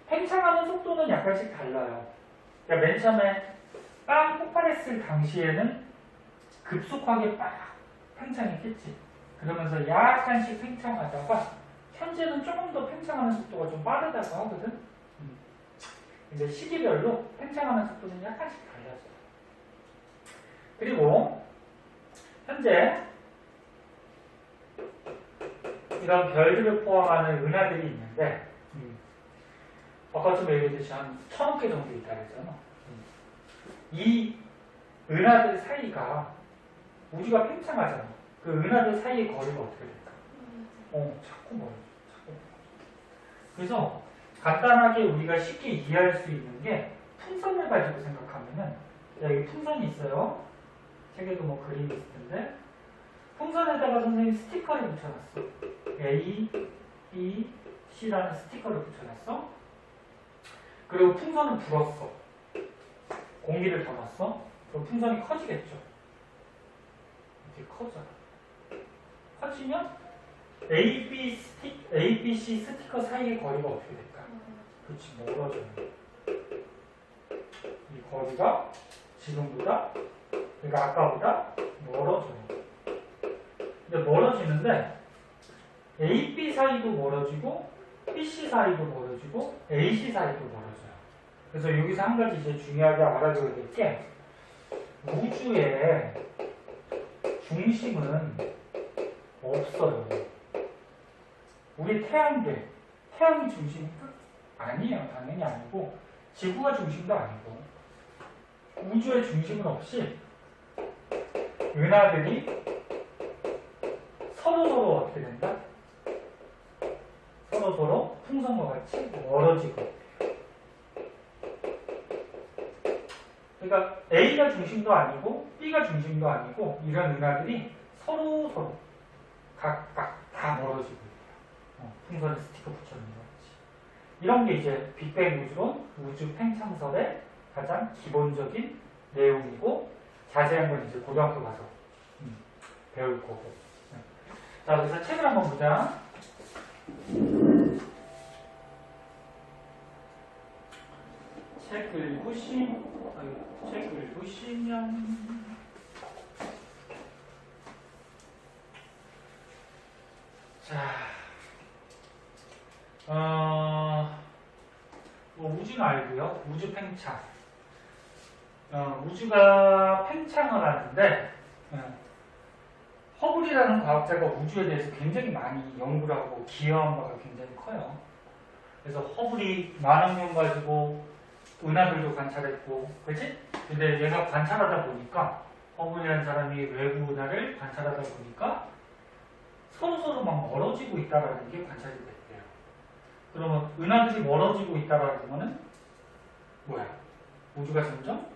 팽창하는 속도는 약간씩 달라요. 그러니까 맨 처음에 빵 폭발했을 당시에는 급속하게 빡 팽창했겠지. 그러면서 약간씩 팽창하다가 현재는 조금 더 팽창하는 속도가 좀 빠르다고 하거든. 이제 시기별로 팽창하는 속도는 약간씩 달라져요. 그리고 현재 이런 별들을 포함하는 은하들이 있는데 아까 좀 얘기했듯이 한 1000억 개 정도 있다 그랬잖아. 이 은하들 사이가 우주가 팽창하잖아. 그 은하들 사이의 거리가 어떻게 될까? 자꾸 멀어져. 그래서 간단하게 우리가 쉽게 이해할 수 있는 게 풍선을 가지고 생각하면은, 여기 풍선이 있어요. 책에도 뭐 그림이 있을 텐데, 풍선에다가 선생님이 스티커를 붙여놨어. A, B, C라는 스티커를 붙여놨어. 그리고 풍선을 불었어. 공기를 더 넣었어. 그럼 풍선이 커지겠죠. 이렇게 커져. 커지면 A, B, C 스티커 사이의 거리가 어떻게 될까? 그렇지, 멀어져요. 이 거리가 지금보다, 그러니까 아까보다 멀어져요. 근데 멀어지는데 A, B 사이도 멀어지고 B, C 사이도 멀어지고 A, C 사이도 멀어져요. 그래서 여기서 한 가지 이제 중요하게 알아둬야 될 게, 우주의 중심은 없어요. 우리 태양이 중심일까? 아니에요. 당연히 아니고 지구가 중심도 아니고 우주의 중심은 없이 은하들이 서로 어떻게 된다? 서로 풍선과 같이 멀어지고, 그러니까 A가 중심도 아니고 B가 중심도 아니고 이런 은하들이 서로 각각 다 멀어지고 있어요. 풍선에 스티커 붙여놓는 거 같이. 이런 게 이제 빅뱅 우주론, 우주 팽창설의 가장 기본적인 내용이고, 자세한 건 이제 고등학교 가서 배울 거고. 자, 그래서 책을 한번 보자. 책을 보시면 자, 뭐 우주는 알고요. 우주 팽창. 우주가 팽창을 하는데, 허블이라는 과학자가 우주에 대해서 굉장히 많이 연구를 하고 기여한 바가 굉장히 커요. 그래서 허블이 만학년 가지고 은하들도 관찰했고, 그치? 근데 얘가 관찰하다 보니까, 허블이라는 사람이 외부 은하를 관찰하다 보니까 서로 막 멀어지고 있다는 게 관찰이 됐대요. 그러면 은하들이 멀어지고 있다라는 거는 뭐야? 우주가 점점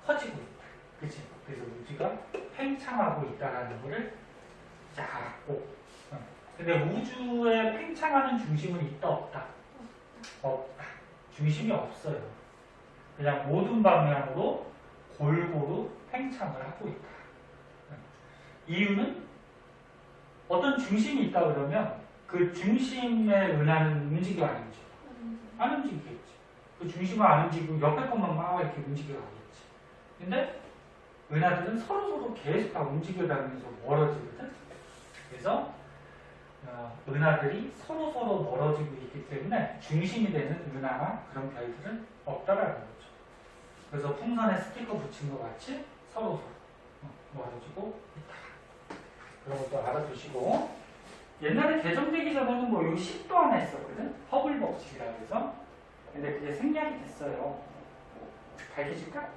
커지고 있다. 그치? 그래서 우주가 팽창하고 있다라는 거를 잡고. 근데 우주에 팽창하는 중심은 있다, 없다? 없다. 중심이 없어요. 그냥 모든 방향으로 골고루 팽창을 하고 있다. 이유는 어떤 중심이 있다 그러면 그 중심의 은하는 움직여 안 움직여? 안 움직이겠지. 그 중심은 안 움직이고 옆에 것만 막 이렇게 움직여 가겠지. 근데 은하들은 서로 계속 다 움직여 다니면서 멀어지거든. 그래서 은하들이 서로 멀어지고 있기 때문에 중심이 되는 은하나 그런 별들은 없다라는 거죠. 그래서 풍선에 스티커 붙인 것 같이 서로 멀어지고 있다. 그런 것도 알아두시고, 옛날에 개정되기 전에는 뭐 여기 10도 하나 있었거든. 허블 법칙이라고 해서. 근데 그게 생략이 됐어요. 밝혀질까?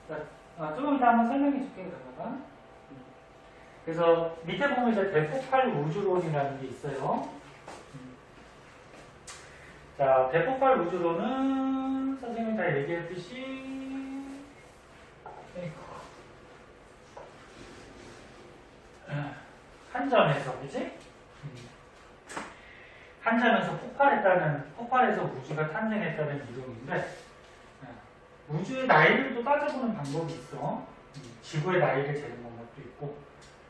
자, 조금 이따 한번 설명해 줄게, 그러다가. 그래서 밑에 보면 이제 대폭발 우주론이라는 게 있어요. 자, 대폭발 우주론은 선생님이 다 얘기했듯이 한 점에서, 그치? 한 점에서 폭발해서 우주가 탄생했다는 이론인데, 우주의 나이를 따져보는 방법이 있어. 지구의 나이를 재는 방법도 있고,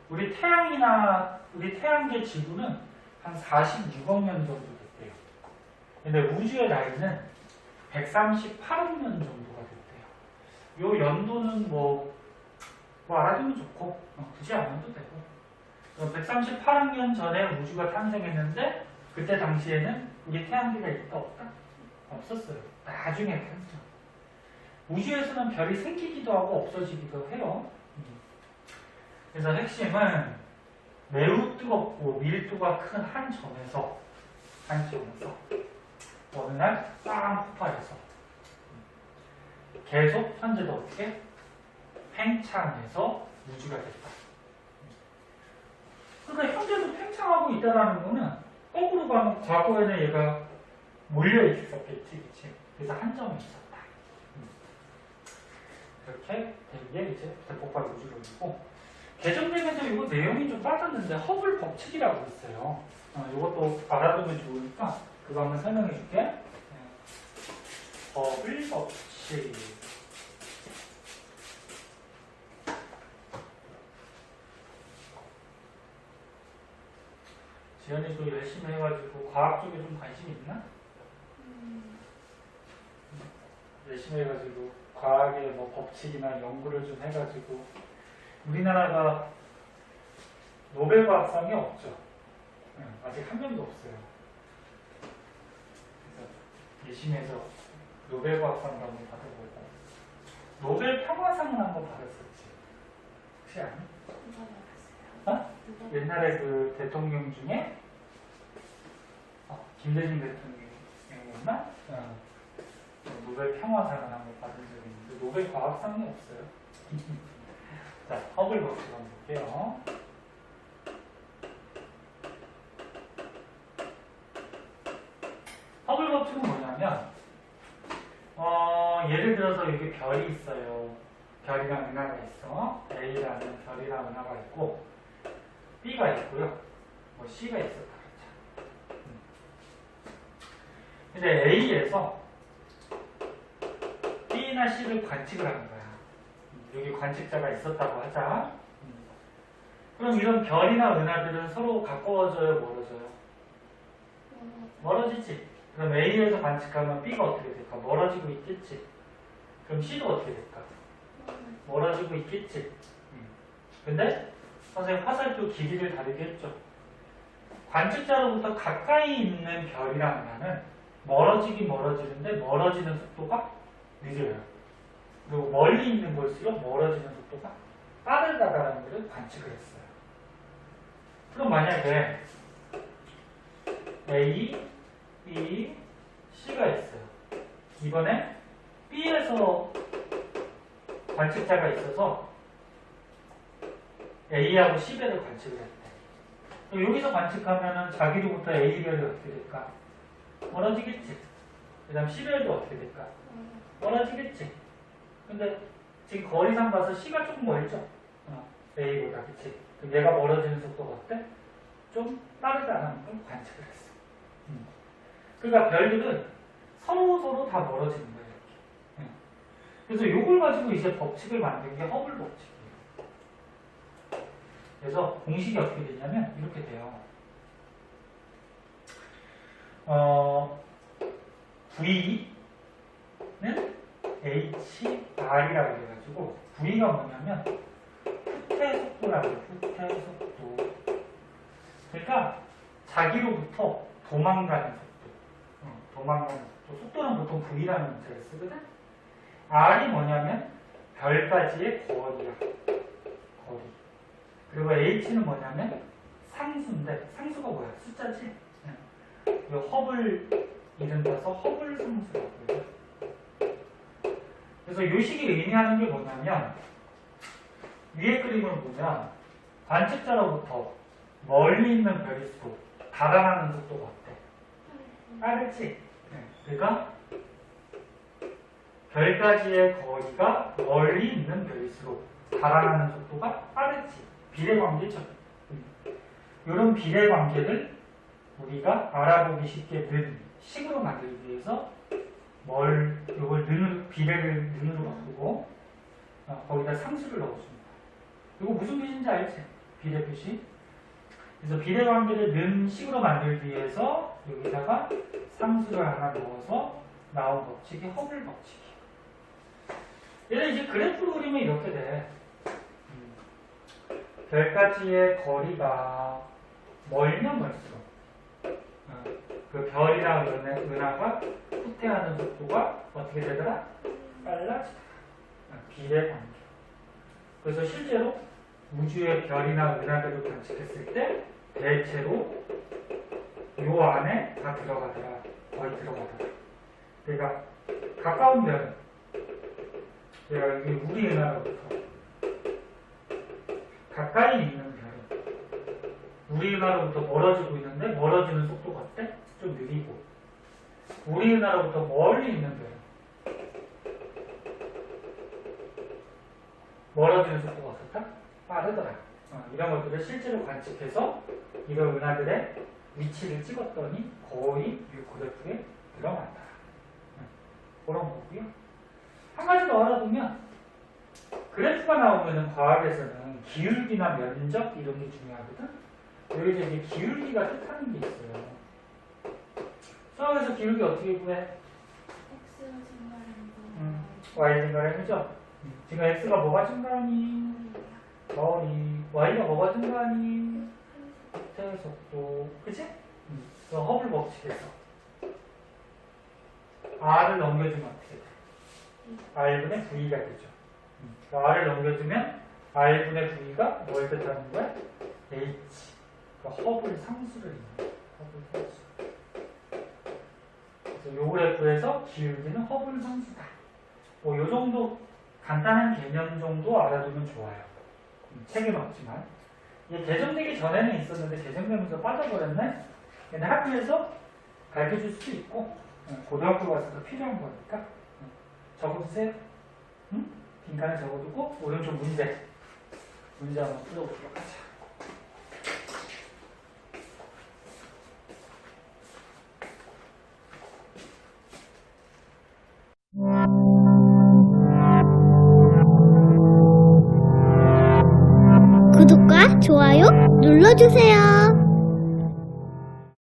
우리 태양계 지구는 한 46억 년 정도 됐대요. 근데 우주의 나이는 138억 년 정도가 됐대요. 요 연도는 뭐 알아두면 좋고, 굳이 안 해도 되고. 138억 년 전에 우주가 탄생했는데, 그때 당시에는 우리 태양계가 있다, 없다? 없었어요. 나중에 탄생. 우주에서는 별이 생기기도 하고 없어지기도 해요. 그래서 핵심은 매우 뜨겁고 밀도가 큰 한 점에서 어느 날 빵 폭발해서 계속 현재도 어떻게? 팽창해서 우주가 됐다. 그러니까 현재도 팽창하고 있다라는 거는 거꾸로 가면 과거에는 얘가 몰려 있었겠지, 그치? 그래서 한 점이 있었다. 이렇게 된 게 이제 대폭발 우주론이고, 개정되면서 이거 내용이 좀 빠졌는데 허블 법칙이라고 있어요. 이것도 알아두면 좋으니까 그거 한번 설명해 줄게. 허블 법칙. 지연이도 열심히 해가지고 과학 쪽에 좀 관심 있나? 열심히 해가지고 과학의 뭐 법칙이나 연구를 좀 해가지고 우리나라가 노벨 과학상이 없죠. 아직 한 명도 없어요. 그래서 열심히 해서 노벨 과학상을 한번 받아보고 노벨 평화상을 한번 받았었지. 혹시 아니? 어? 옛날에 그 대통령 중에 김대중 대통령이었나? 노벨 평화상을 한번 받은 적이 있는데 노벨 과학상이 없어요. 자, 허블 법칙 한번 볼게요. 허블 법칙은 뭐냐면 예를 들어서 여기 별이 있어요. 별이랑 은하가 있어. A라는 별이랑 은하가 있고 B가 있고요. 뭐 C가 있었다 그렇죠. 근데 A에서 B나 C를 관측을 하는 거야. 여기 관측자가 있었다고 하자. 그럼 이런 별이나 은하들은 서로 가까워져요, 멀어져요? 멀어지지. 그럼 A에서 관측하면 B가 어떻게 될까? 멀어지고 있겠지. 그럼 C도 어떻게 될까? 멀어지고 있겠지. 근데 선생님 화살표 길이를 다르게 했죠. 관측자로부터 가까이 있는 별이랑 은하는 멀어지긴 멀어지는데 멀어지는 속도가 늦어요. 그리고 멀리 있는 걸수록 멀어지는 속도가 빠르다라는 것을 관측을 했어요. 그럼 만약에 A, B, C가 있어요. 이번에 B에서 관측자가 있어서 A하고 C별을 관측을 했대. 여기서 관측하면은 자기로부터 A별이 어떻게 될까? 멀어지겠지. 그 다음 C별도 어떻게 될까? 멀어지겠지. 근데 지금 거리상 봐서 C가 조금 멀죠? A보다, 그치? 그럼 얘가 멀어지는 속도가 어때? 좀 빠르다는 걸 관측을 했어. 그러니까 별들은 서로 다 멀어지는 거예요. 이렇게. 그래서 이걸 가지고 이제 법칙을 만든 게 허블 법칙이에요. 그래서 공식이 어떻게 되냐면 이렇게 돼요. V는 HR이라고 해가지고 V가 뭐냐면 후퇴 속도라고 해요. 후퇴 속도. 그러니까 자기로부터 도망가는 속도. 도망가는 속도. 속도는 보통 V라는 문자를 쓰거든. R이 뭐냐면 별까지의 거리야. 거리. 그리고 H는 뭐냐면 상수인데 상수가 뭐야? 숫자지? 이 허블 이름 따서 허블 상수라고 해요. 그래서 이 식이 의미하는 게 뭐냐면 위에 그림을 보면 관측자로부터 멀리 있는 별일수록 달아나는 속도가 어때? 빠르지? 그러니까 별까지의 거리가 멀리 있는 별일수록 달아나는 속도가 빠르지. 비례관계죠. 이런 비례관계를 우리가 알아보기 쉽게 는 식으로 만들기 위해서 이걸 비례를 는으로 바꾸고 거기다 상수를 넣어줍니다. 이거 무슨 뜻인지 알지? 비례 표시. 그래서 비례관계를 는 식으로 만들기 위해서 여기다가 상수를 하나 넣어서 나온 법칙이 허블 법칙이에요. 얘는 이제 그래프로 그리면 이렇게 돼. 별까지의 거리가 멀면 멀수록 그 별이랑 은하가 후퇴하는 속도가 어떻게 되더라? 빨라지더라. 비례관계. 그래서 실제로 우주의 별이나 은하들을 관측했을 때 대체로 요 안에 다 들어가더라. 거의 들어가더라. 그러니까 가까운 별은 여기 우리 은하로부터 가까이 있는 별은 우리 은하로부터 멀어지고 있는데 멀어지는 속도가 어때? 좀 느리고 우리 은하로부터 멀리 있는 별은 멀어지는 속도가 어떻다? 빠르더라. 이런 것들을 실제로 관측해서 이런 은하들의 위치를 찍었더니 거의 6그래프에 들어간다. 그런 거고요. 한 가지 더 알아두면 그래프가 나오면 과학에서는 기울기나 면적 이런 게 중요하거든. 여기서 이제 기울기가 뜻하는 게 있어요. 수학에서 기울기 어떻게 구해? X 증가하는 Y 증가량이죠. 지금 X가 뭐가 증가하니? 거리. Y가 뭐가 증가하니? 태속도. 그치? 그 허블 법칙에서 R을 넘겨주면 어떻게 돼? R분의 V가 되죠. R을 넘겨주면 R분의 V가 뭘 뜻하는 거야? H. 그러니까 허블 상수를 있는 거야. 허블 상수. 그래서 요 그래프에서 기울기는 허블 상수다. 뭐 요 정도 간단한 개념 정도 알아두면 좋아요. 책은 없지만. 이게 개정되기 전에는 있었는데 개정되면서 빠져버렸네? 근데 학교에서 가르쳐줄 수도 있고 고등학교 가서도 필요한 거니까 적어주세요. 응? 빈칸에 적어두고 오른쪽 문제 한번 풀어보도록 하자. 구독과 좋아요 눌러주세요.